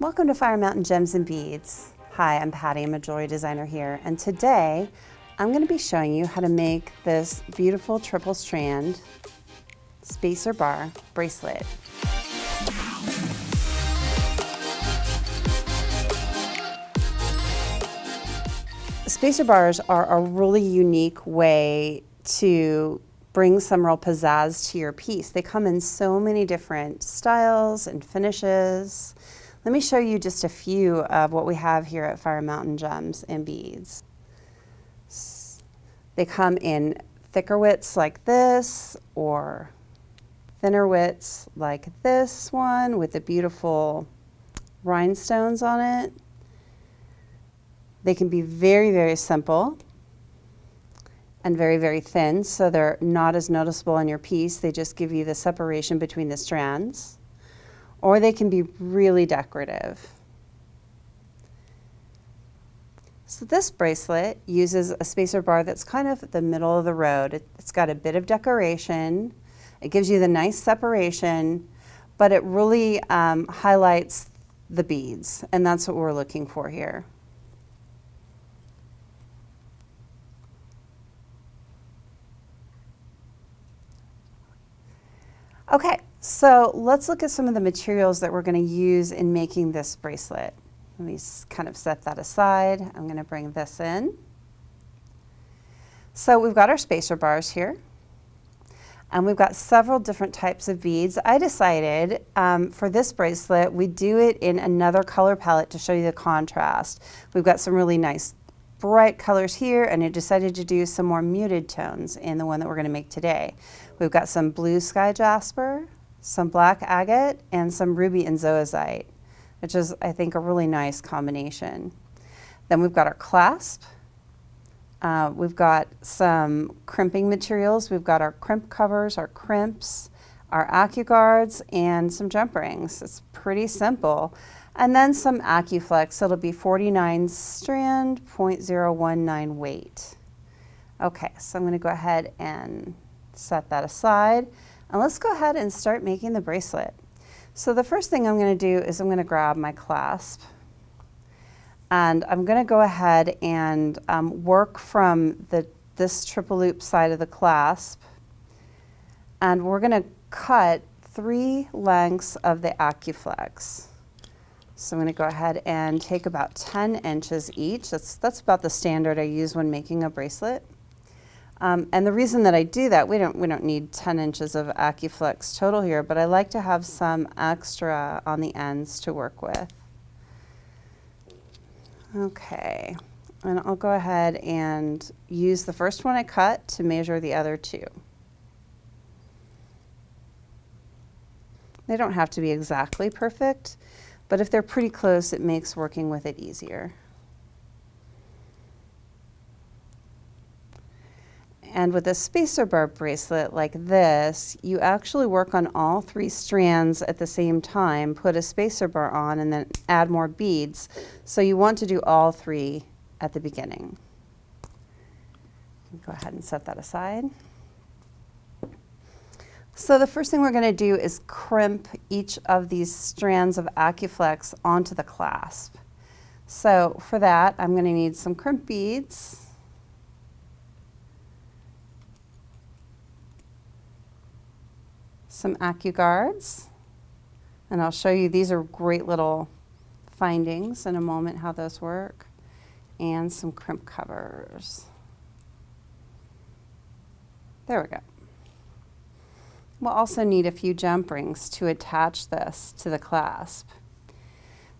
Welcome to Fire Mountain Gems and Beads. Hi, I'm Patti, I'm a jewelry designer here, and today I'm going to be showing you how to make this beautiful triple strand spacer bar bracelet. Spacer bars are a really unique way to bring some real pizzazz to your piece. They come in so many different styles and finishes. Let me show you just a few of what we have here at Fire Mountain Gems and Beads. They come in thicker widths like this, or thinner widths like this one with the beautiful rhinestones on it. They can be very, very simple and very, very thin, so they're not as noticeable on your piece. They just give you the separation between the strands. Or they can be really decorative. So this bracelet uses a spacer bar that's kind of the middle of the road. It's got a bit of decoration. It gives you the nice separation, but it really highlights the beads, and that's what we're looking for here. Okay, so let's look at some of the materials that we're going to use in making this bracelet. Let me kind of set that aside. I'm going to bring this in. So we've got our spacer bars here, and we've got several different types of beads. I decided for this bracelet, we do it in another color palette to show you the contrast. We've got some really nice bright colors here, and I decided to do some more muted tones in the one that we're going to make today. We've got some blue sky jasper, some black agate, and some ruby and zoisite, which is, I think, a really nice combination. Then we've got our clasp. We've got some crimping materials. We've got our crimp covers, our crimps, our AccuGuards, and some jump rings. It's pretty simple. And then some AccuFlex. It'll be 49 strand, 0.019 weight. Okay, so I'm going to go ahead and set that aside. And let's go ahead and start making the bracelet. So the first thing I'm going to do is I'm going to grab my clasp. And I'm going to go ahead and work from this triple loop side of the clasp. And we're going to cut 3 lengths of the AccuFlex. So I'm going to go ahead and take about 10 inches each. That's about the standard I use when making a bracelet. And the reason that I do that, we don't need 10 inches of AccuFlex total here, but I like to have some extra on the ends to work with. Okay, and I'll go ahead and use the first one I cut to measure the other 2. They don't have to be exactly perfect, but if they're pretty close, it makes working with it easier. And with a spacer bar bracelet like this, you actually work on all 3 strands at the same time, put a spacer bar on, and then add more beads. So you want to do all 3 at the beginning. Go ahead and set that aside. So the first thing we're going to do is crimp each of these strands of AccuFlex onto the clasp. So for that, I'm going to need some crimp beads, some AccuGuards, and I'll show you, these are great little findings in a moment how those work, and some crimp covers. There we go. We'll also need a few jump rings to attach this to the clasp.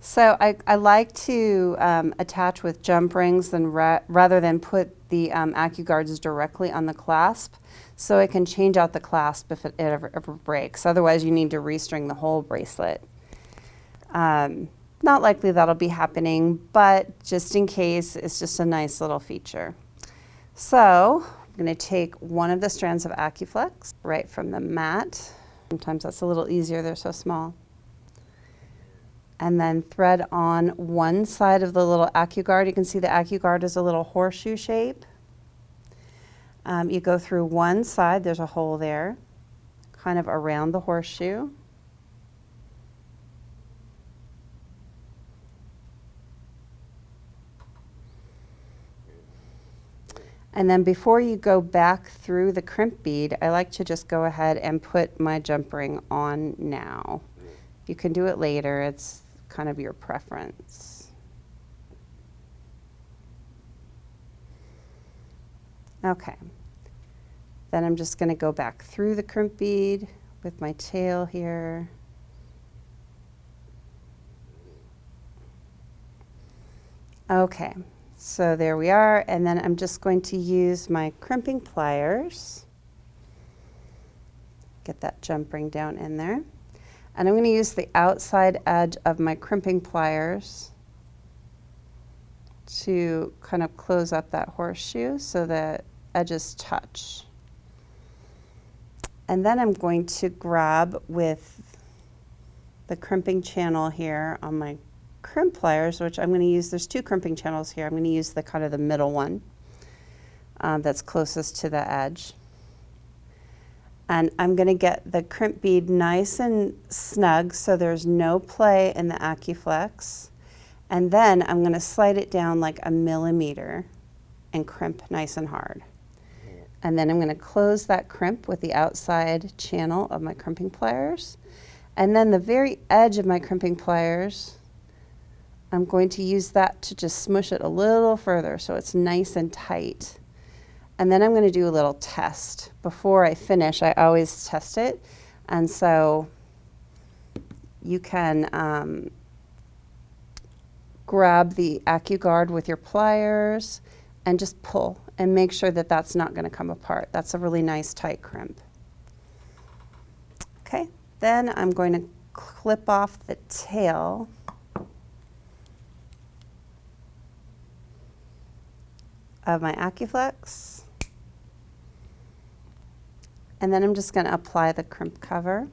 So I like to attach with jump rings rather than put the AccuGuards directly on the clasp, so it can change out the clasp if it ever breaks. Otherwise, you need to restring the whole bracelet. Not likely that'll be happening, but just in case, it's just a nice little feature. So I'm going to take one of the strands of AccuFlex right from the mat. Sometimes that's a little easier, they're so small. And then thread on one side of the little AccuGuard. You can see the AccuGuard is a little horseshoe shape. You go through one side, there's a hole there, kind of around the horseshoe. And then before you go back through the crimp bead, I like to just go ahead and put my jump ring on now. You can do it later, it's kind of your preference. Okay, then I'm just going to go back through the crimp bead with my tail here. Okay, so there we are, and then I'm just going to use my crimping pliers. Get that jump ring down in there. And I'm going to use the outside edge of my crimping pliers to kind of close up that horseshoe so that edges touch. And then I'm going to grab with the crimping channel here on my crimp pliers, which I'm going to use, there's two crimping channels here. I'm going to use the kind of the middle one that's closest to the edge. And I'm going to get the crimp bead nice and snug so there's no play in the AccuFlex. And then I'm going to slide it down like a millimeter and crimp nice and hard. And then I'm going to close that crimp with the outside channel of my crimping pliers. And then the very edge of my crimping pliers, I'm going to use that to just smush it a little further so it's nice and tight. And then I'm going to do a little test. Before I finish, I always test it. And so you can grab the AccuGuard with your pliers and just pull and make sure that that's not going to come apart. That's a really nice tight crimp. Okay, then I'm going to clip off the tail of my AccuFlex. And then I'm just going to apply the crimp cover.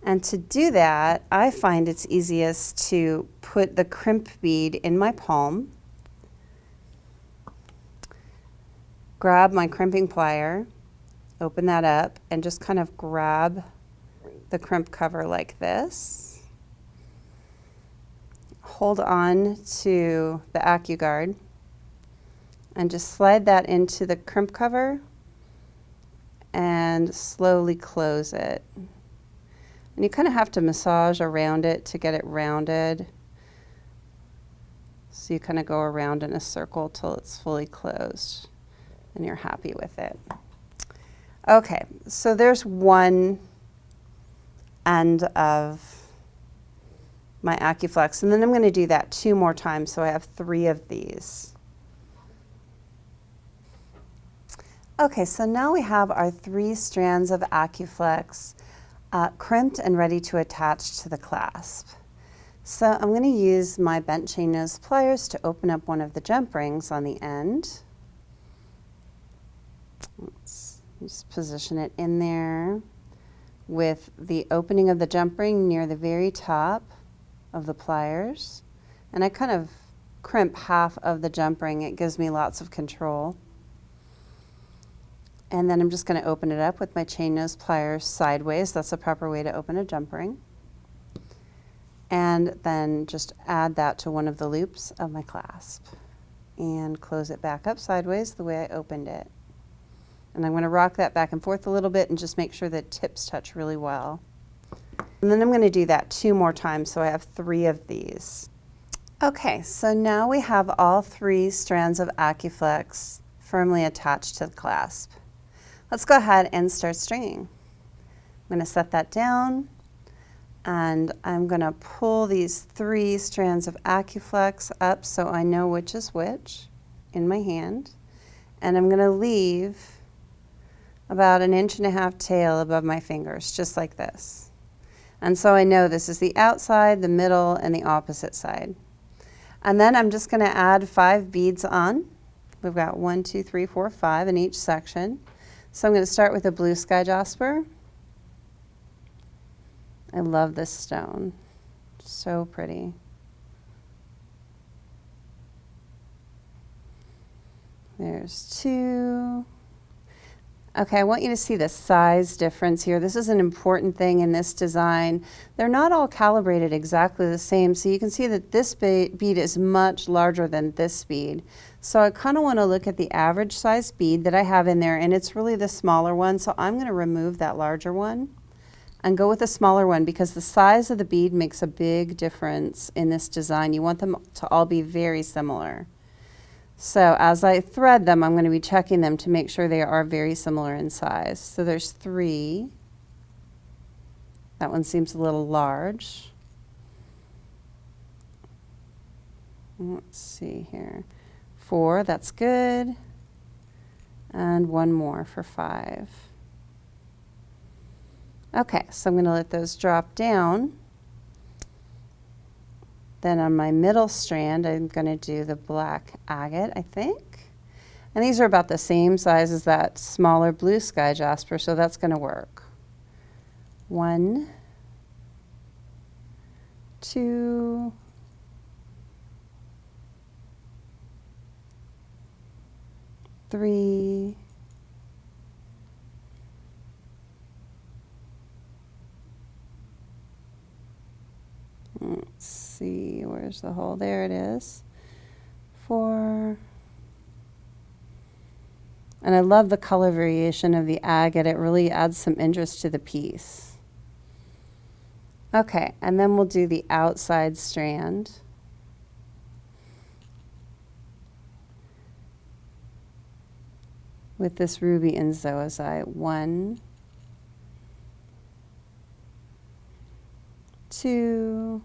And to do that, I find it's easiest to put the crimp bead in my palm, grab my crimping plier, open that up, and just kind of grab the crimp cover like this. Hold on to the AccuGuard and just slide that into the crimp cover and slowly close it. And you kind of have to massage around it to get it rounded. So you kind of go around in a circle till it's fully closed and you're happy with it. Okay, so there's one end of my AccuFlex, and then I'm going to do that 2 more times, so I have 3 of these. Okay, so now we have our 3 strands of AccuFlex crimped and ready to attach to the clasp. So I'm going to use my bent chain nose pliers to open up one of the jump rings on the end. Let's just position it in there with the opening of the jump ring near the very top of the pliers. And I kind of crimp half of the jump ring. It gives me lots of control. And then I'm just going to open it up with my chain nose pliers sideways. That's the proper way to open a jump ring. And then just add that to one of the loops of my clasp. And close it back up sideways the way I opened it. And I'm going to rock that back and forth a little bit and just make sure that tips touch really well. And then I'm going to do that 2 more times, so I have 3 of these. Okay, so now we have all 3 strands of AccuFlex firmly attached to the clasp. Let's go ahead and start stringing. I'm going to set that down, and I'm going to pull these 3 strands of AccuFlex up so I know which is which in my hand. And I'm going to leave about 1.5 inch tail above my fingers, just like this. And so I know this is the outside, the middle, and the opposite side. And then I'm just going to add 5 beads on. We've got 1, 2, 3, 4, 5 in each section. So I'm going to start with a blue sky jasper. I love this stone. So pretty. There's 2. Okay, I want you to see the size difference here. This is an important thing in this design. They're not all calibrated exactly the same, so you can see that this bead is much larger than this bead. So I kind of want to look at the average size bead that I have in there, and it's really the smaller one, so I'm going to remove that larger one and go with the smaller one because the size of the bead makes a big difference in this design. You want them to all be very similar. So as I thread them, I'm going to be checking them to make sure they are very similar in size. So there's 3. That one seems a little large. Let's see here. 4, that's good. And 1 more for 5. Okay, so I'm going to let those drop down. Then on my middle strand, I'm going to do the black agate, I think. And these are about the same size as that smaller blue sky jasper, so that's going to work. 1, 2, 3, 4, where's the hole? There it is. 4. And I love the color variation of the agate. It really adds some interest to the piece. Okay, and then we'll do the outside strand. With this ruby and zoisite. 1, 2,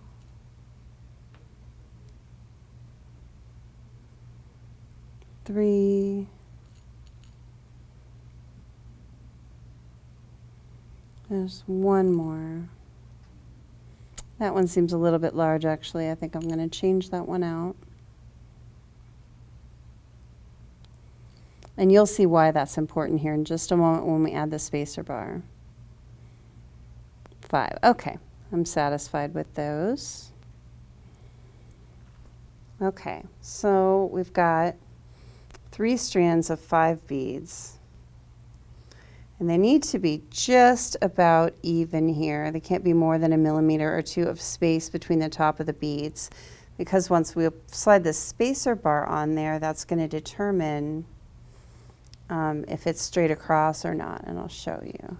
3, there's 1 more. That one seems a little bit large actually. I think I'm going to change that one out. And you'll see why that's important here in just a moment when we add the spacer bar. 5. Okay, I'm satisfied with those. Okay, so we've got 3 strands of 5 beads. And they need to be just about even here. They can't be more than 1 millimeter or 2 of space between the top of the beads, because once we slide the spacer bar on there, that's going to determine if it's straight across or not, and I'll show you.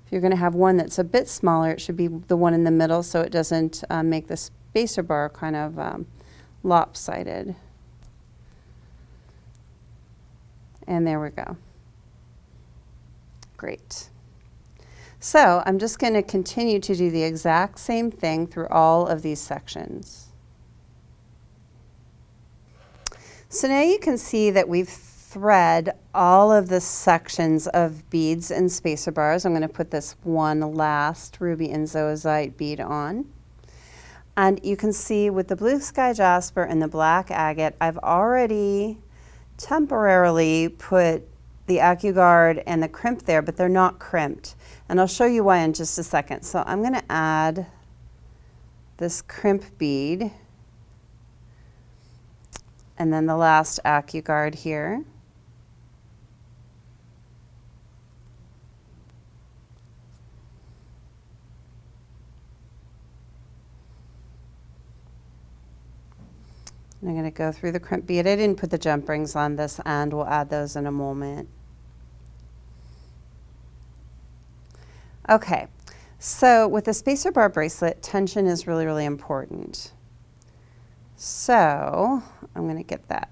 If you're going to have one that's a bit smaller, it should be the one in the middle so it doesn't make the spacer bar kind of lopsided. And there we go. Great. So I'm just going to continue to do the exact same thing through all of these sections. So now you can see that we've thread all of the sections of beads and spacer bars. I'm going to put this one last ruby and zoisite bead on. And you can see with the blue sky jasper and the black agate, I've already temporarily put the AccuGuard and the crimp there, but they're not crimped. And I'll show you why in just a second. So I'm going to add this crimp bead and then the last AccuGuard here. I'm going to go through the crimp bead. I didn't put the jump rings on this end. We'll add those in a moment. Okay, so with the spacer bar bracelet, tension is really, really important. So I'm going to get that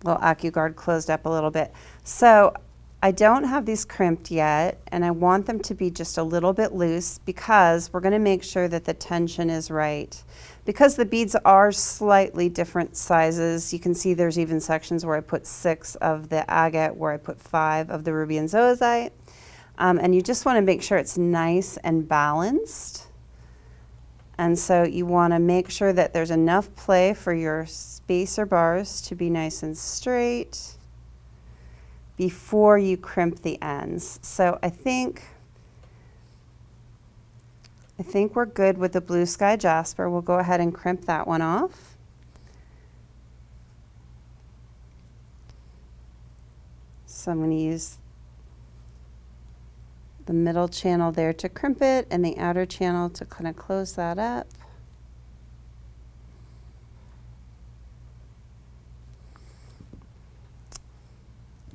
little AccuGuard closed up a little bit. So I don't have these crimped yet, and I want them to be just a little bit loose because we're going to make sure that the tension is right. Because the beads are slightly different sizes, you can see there's even sections where I put 6 of the agate, where I put 5 of the ruby and zoisite. And you just want to make sure it's nice and balanced. And so you want to make sure that there's enough play for your spacer bars to be nice and straight before you crimp the ends. So I think we're good with the blue sky jasper. We'll go ahead and crimp that one off. So I'm going to use the middle channel there to crimp it and the outer channel to kind of close that up.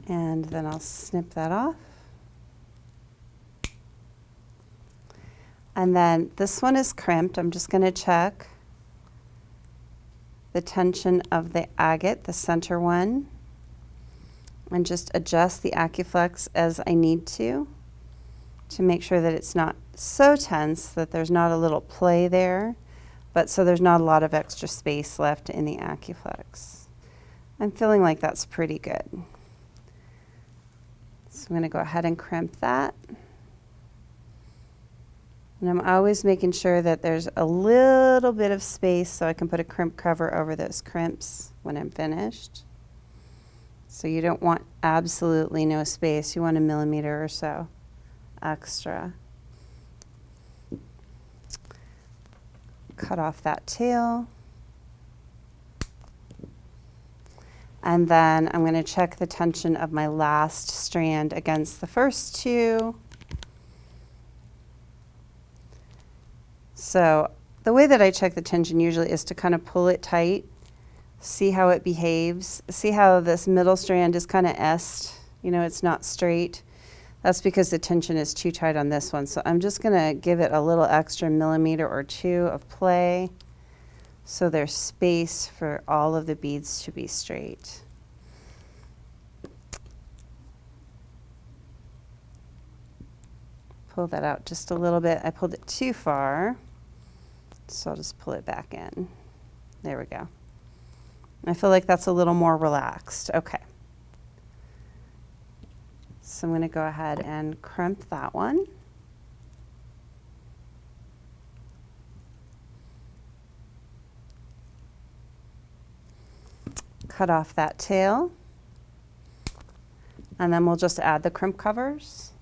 And then I'll snip that off. And then this one is crimped. I'm just going to check the tension of the agate, the center one, and just adjust the AccuFlex as I need to make sure that it's not so tense that there's not a little play there, but so there's not a lot of extra space left in the AccuFlex. I'm feeling like that's pretty good. So I'm going to go ahead and crimp that. And I'm always making sure that there's a little bit of space so I can put a crimp cover over those crimps when I'm finished. So you don't want absolutely no space. You want 1 millimeter or so extra. Cut off that tail. And then I'm going to check the tension of my last strand against the first two. So the way that I check the tension usually is to kind of pull it tight, see how it behaves, see how this middle strand is kind of S-ed, you know, it's not straight. That's because the tension is too tight on this one. So I'm just going to give it a little extra millimeter or two of play so there's space for all of the beads to be straight. Pull that out just a little bit. I pulled it too far, so I'll just pull it back in. There we go. I feel like that's a little more relaxed. Okay. So I'm going to go ahead and crimp that one. Cut off that tail. And then we'll just add the crimp covers.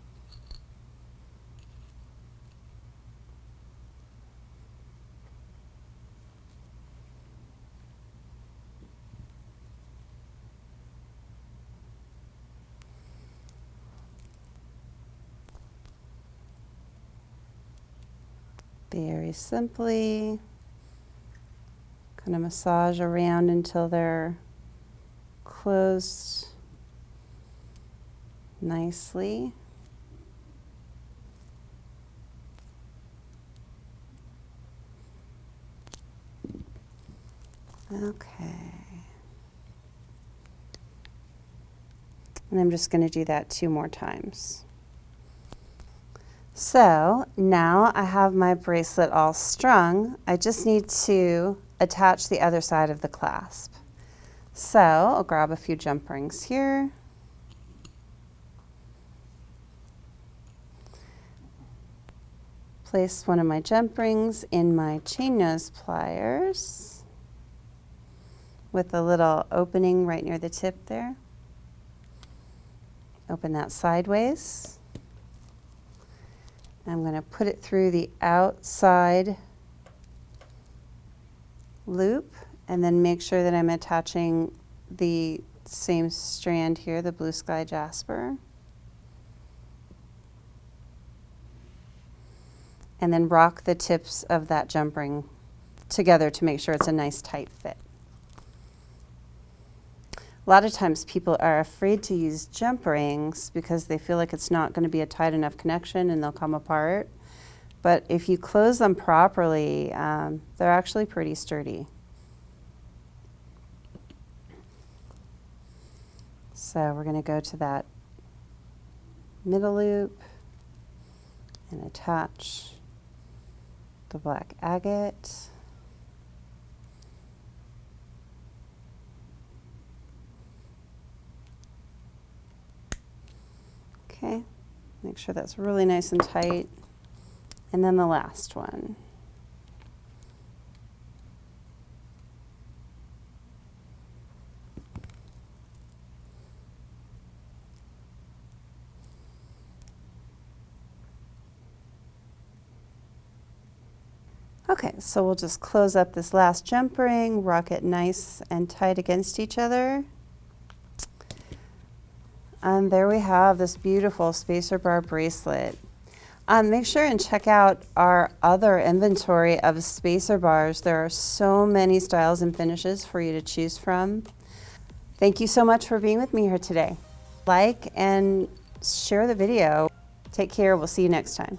Very simply, kind of massage around until they're closed nicely. Okay. And I'm just going to do that 2 more times. So now I have my bracelet all strung. I just need to attach the other side of the clasp. So I'll grab a few jump rings here. Place one of my jump rings in my chain nose pliers with a little opening right near the tip there. Open that sideways. I'm going to put it through the outside loop and then make sure that I'm attaching the same strand here, the blue sky jasper. And then rock the tips of that jump ring together to make sure it's a nice tight fit. A lot of times people are afraid to use jump rings because they feel like it's not going to be a tight enough connection and they'll come apart. But if you close them properly, they're actually pretty sturdy. So we're going to go to that middle loop and attach the black agate. Okay, make sure that's really nice and tight. And then the last one. Okay, so we'll just close up this last jump ring, rock it nice and tight against each other. And there we have this beautiful spacer bar bracelet. Make sure and check out our other inventory of spacer bars. There are so many styles and finishes for you to choose from. Thank you so much for being with me here today. Like and share the video. Take care. We'll see you next time.